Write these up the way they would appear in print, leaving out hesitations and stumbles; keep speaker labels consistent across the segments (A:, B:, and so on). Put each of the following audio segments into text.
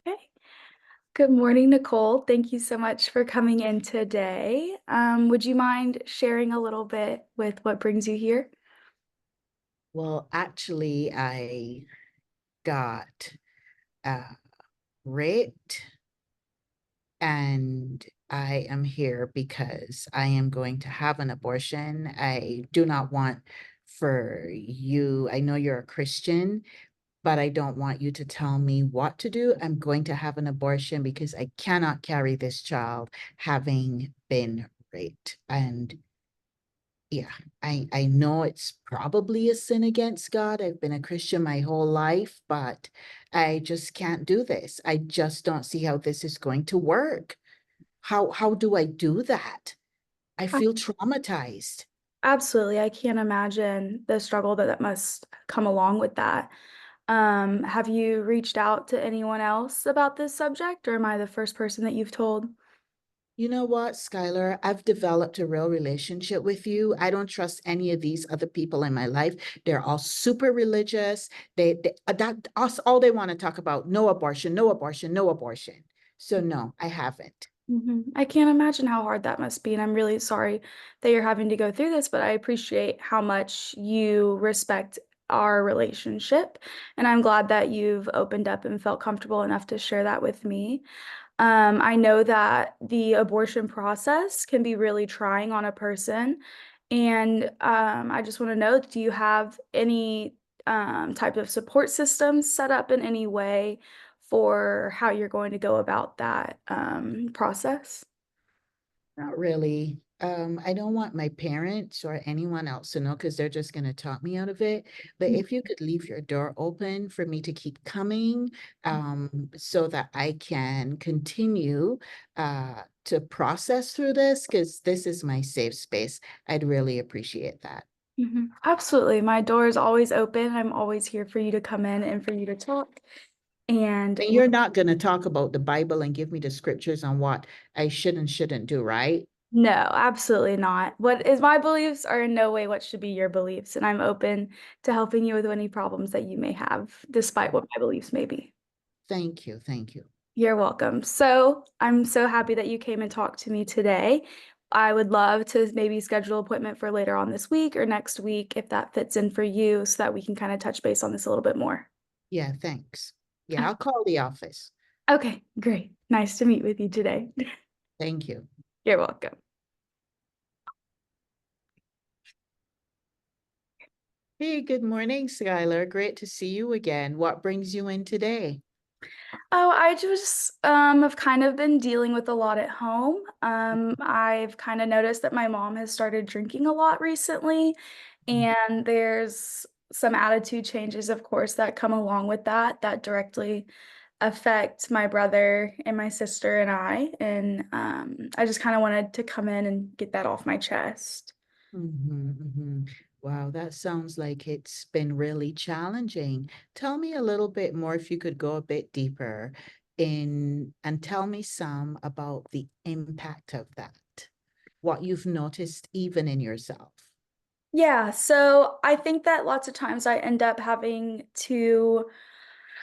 A: Okay. Good morning, Nicole. Thank you so much for coming in today. Would you mind sharing a little bit with what brings you here?
B: Well, actually, I got uh, raped and I am here because I am going to have an abortion. I do not want for you, I know you're a Christian, but I don't want you to tell me what to do. I'm going to have an abortion because I cannot carry this child having been raped. And yeah, I know it's probably a sin against God. I've been a Christian my whole life, but I just can't do this. I just don't see how this is going to work. How do I do that? I
A: Uh,
B: feel traumatized.
A: Absolutely. I can't imagine the struggle that must come along with that. Have you reached out to anyone else about this subject, or am I the first person that you've told?
B: You know what, Skylar? I've developed a real relationship with you. I don't trust any of these other people in my life. They're all super religious. That us all they want to talk about, no abortion, no abortion, no abortion. So no, I haven't.
A: I can't imagine how hard that must be, and I'm really sorry that you're having to go through this, but I appreciate how much you respect our relationship, and I'm glad that you've opened up and felt comfortable enough to share that with me. I know that the abortion process can be really trying on a person, and I just want to know, do you have any type of support systems set up in any way for how you're going to go about that process?
B: Not really. I don't want my parents or anyone else to know because they're just going to talk me out of it. But if you could leave your door open for me to keep coming, so that I can continue to process through this, because this is my safe space, I'd really appreciate that.
A: Absolutely. My door is always open. I'm always here for you to come in and for you to talk. And
B: And you're not going to talk about the Bible and give me the scriptures on what I should and shouldn't do, right?
A: no, absolutely not. What is my beliefs are in no way what should be your beliefs. And I'm open to helping you with any problems that you may have, despite what my beliefs may be.
B: Thank you. Thank you.
A: You're welcome. So I'm so happy that you came and talked to me today. I would love to maybe schedule an appointment for later on this week or next week if that fits in for you so that we can kind of touch base on this a little bit more.
B: Yeah, thanks. Yeah, I'll call the office.
A: Okay, great. Nice to meet with you today.
B: Thank you.
A: You're welcome.
B: Hey, good morning, Skylar. Great to see you again. What brings you in today?
A: Oh, I just have kind of been dealing with a lot at home. I've kind of noticed that my mom has started drinking a lot recently, and there's some attitude changes, of course, that come along with that that directly affect my brother and my sister and I. And I just kind of wanted to come in and get that off my chest.
B: Wow, that sounds like it's been really challenging. Tell me a little bit more if you could go a bit deeper in and tell me some about the impact of that, what you've noticed even in yourself.
A: Yeah, so I think that lots of times I end up having to,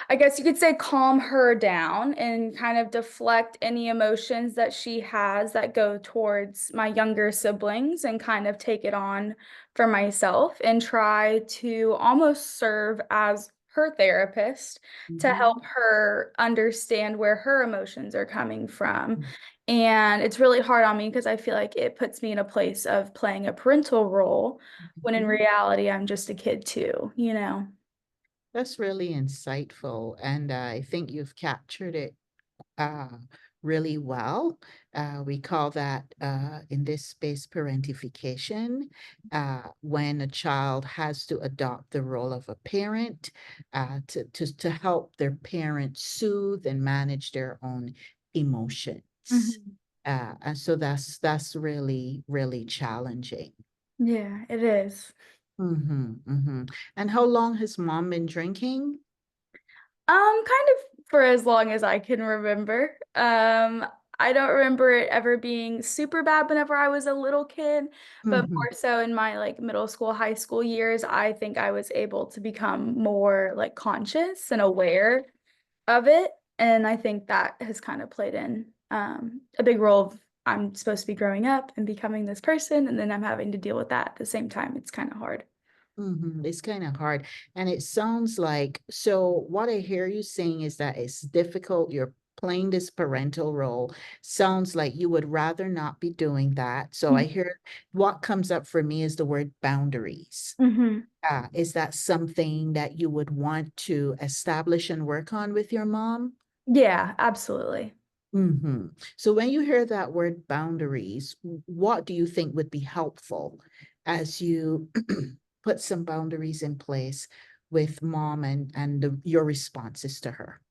A: I guess you could say, calm her down and kind of deflect any emotions that she has that go towards my younger siblings and kind of take it on for myself and try to almost serve as her therapist to help
B: Mhm.
A: her understand where her emotions are coming from. And it's really hard on me because I feel like it puts me in a place of playing a parental role when in
B: Mhm.
A: reality I'm just a kid too, you know?
B: That's really insightful, and I think you've captured it uh, really well. We call that in this space parentification, when a child has to adopt the role of a parent to help their parent soothe and manage their own emotions.
A: Mhm.
B: And so that's really, really challenging.
A: Yeah, it is.
B: And how long has mom been drinking?
A: Kind of for as long as I can remember. I don't remember it ever being super bad whenever I was a little kid, but
B: Mhm.
A: more so in my like middle school, high school years, I think I was able to become more like conscious and aware of it. And I think that has kind of played in a big role of I'm supposed to be growing up and becoming this person, and then I'm having to deal with that at the same time. It's kind of hard.
B: It's kind of hard. And it sounds like, so what I hear you saying is that it's difficult. You're playing this parental role. Sounds like you would rather not be doing that. So I hear what comes up for me is the word boundaries.
A: Mm-hmm.
B: Is that something that you would want to establish and work on with your mom?
A: Yeah, absolutely.
B: So when you hear that word boundaries, what do you think would be helpful as you put some boundaries in place with mom and your responses to her?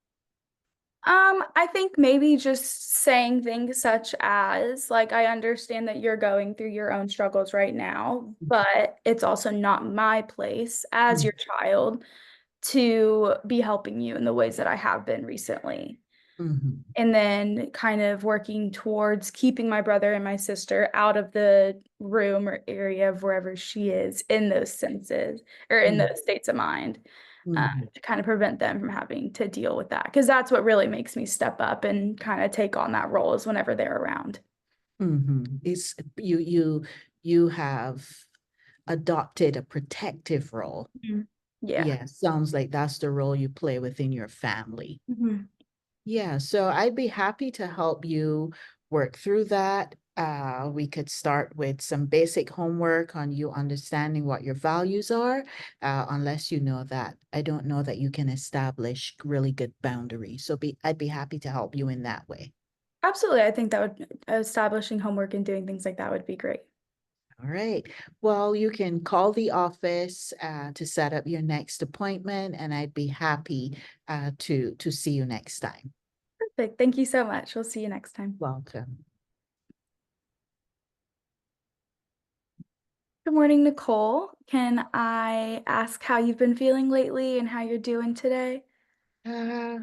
A: I think maybe just saying things such as, like, I understand that you're going through your own struggles right now, but it's also not my place as your child to be helping you in the ways that I have been recently.
B: Mm-hmm.
A: And then kind of working towards keeping my brother and my sister out of the room or area of wherever she is in those senses or in those states of mind,
B: Mm-hmm.
A: to kind of prevent them from having to deal with that. Because that's what really makes me step up and kind of take on that role is whenever they're around.
B: It's you have adopted a protective role.
A: Mhm. Yeah.
B: Yeah, sounds like that's the role you play within your family.
A: Mhm.
B: Yeah, so I'd be happy to help you work through that. We could start with some basic homework on you understanding what your values are, unless you know that. I don't know that you can establish really good boundaries. So I'd be happy to help you in that way.
A: Absolutely. I think that would establishing homework and doing things like that would be great.
B: All right. Well, you can call the office to set up your next appointment, and I'd be happy to see you next time.
A: Perfect. Thank you so much. We'll see you next time.
B: Welcome.
A: Good morning, Nicole. Can I ask how you've been feeling lately and how you're doing today?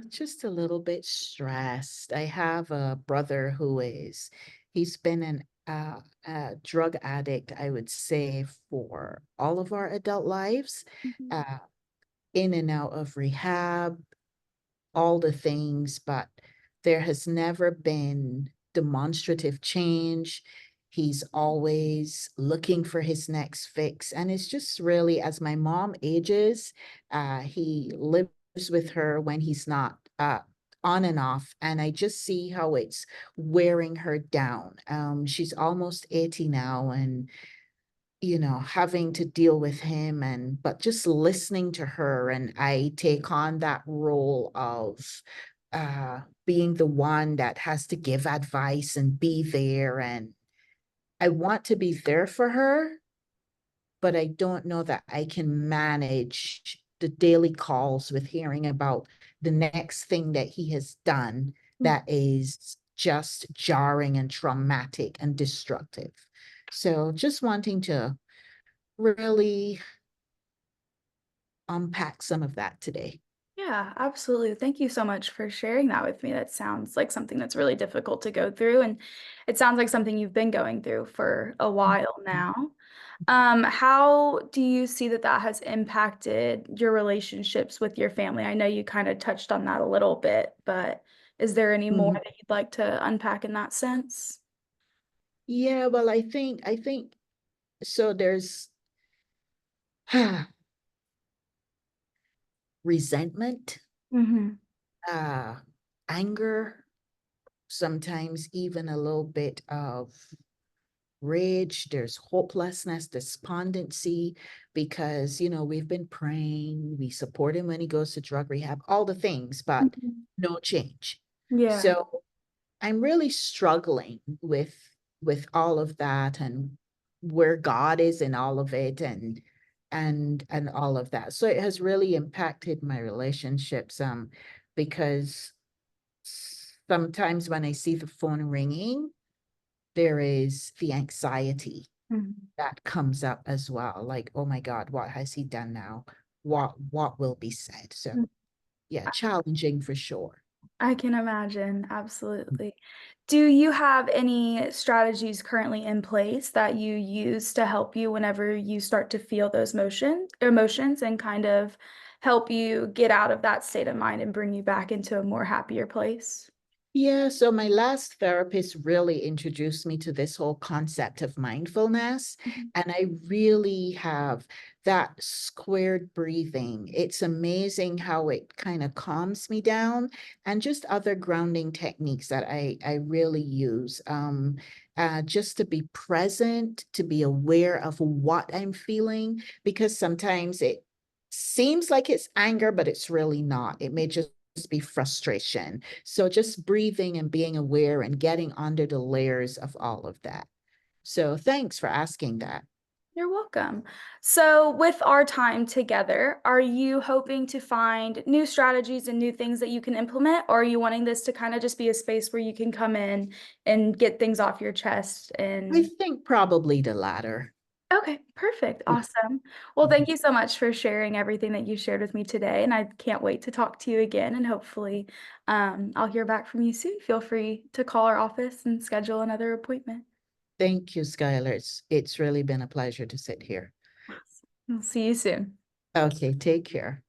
B: Just a little bit stressed. I have a brother he's been a drug addict, I would say, for all of our adult lives,
A: Mhm.
B: uh, in and out of rehab, all the things, but there has never been demonstrative change. He's always looking for his next fix. And it's just really, as my mom ages, he lives with her when he's not on and off. And I just see how it's wearing her down. She's almost 80 now, and having to deal with him but just listening to her, and I take on that role of being the one that has to give advice and be there, and I want to be there for her, but I don't know that I can manage the daily calls with hearing about the next thing that he has done that is just jarring and traumatic and destructive. So just wanting to really unpack some of that today.
A: Yeah, absolutely. Thank you so much for sharing that with me. That sounds like something that's really difficult to go through, and it sounds like something you've been going through for a while now. How do you see that that has impacted your relationships with your family? I know you kind of touched on that a little bit, but is there any more
B: Mhm.
A: that you'd like to unpack in that sense?
B: Yeah, well, I think so. There's resentment,
A: Hmm.
B: uh, anger, sometimes even a little bit of rage. There's hopelessness, despondency, because we've been praying, we support him when he goes to drug rehab, all the things, but
A: Mhm.
B: no change.
A: Yeah.
B: So I'm really struggling with all of that, and where God is in all of it, and all of that. So it has really impacted my relationships, because sometimes when I see the phone ringing, there is the anxiety
A: Mhm.
B: that comes up as well. Like, oh my God, what has he done now? What will be said? So yeah, challenging for sure.
A: I can imagine, absolutely. Do you have any strategies currently in place that you use to help you whenever you start to feel those emotions and kind of help you get out of that state of mind and bring you back into a more happier place?
B: Yeah, so my last therapist really introduced me to this whole concept of mindfulness.
A: Mhm.
B: And I really have that squared breathing. It's amazing how it kind of calms me down, and just other grounding techniques that I really use. Just to be present, to be aware of what I'm feeling, because sometimes it seems like it's anger, but it's really not. It may just be frustration. So just breathing and being aware and getting under the layers of all of that. So thanks for asking that.
A: You're welcome. So, with our time together, are you hoping to find new strategies and new things that you can implement, or are you wanting this to kind of just be a space where you can come in and get things off your chest?
B: I
A: And
B: think probably the latter.
A: okay, perfect.
B: Yeah.
A: Awesome. Well, thank you so much for sharing everything that you shared with me today. And I can't wait to talk to you again. And hopefully, I'll hear back from you soon. Feel free to call our office and schedule another appointment.
B: Thank you, Skylar. It's really been a pleasure to sit here.
A: Awesome. We'll see you soon.
B: Okay, take care.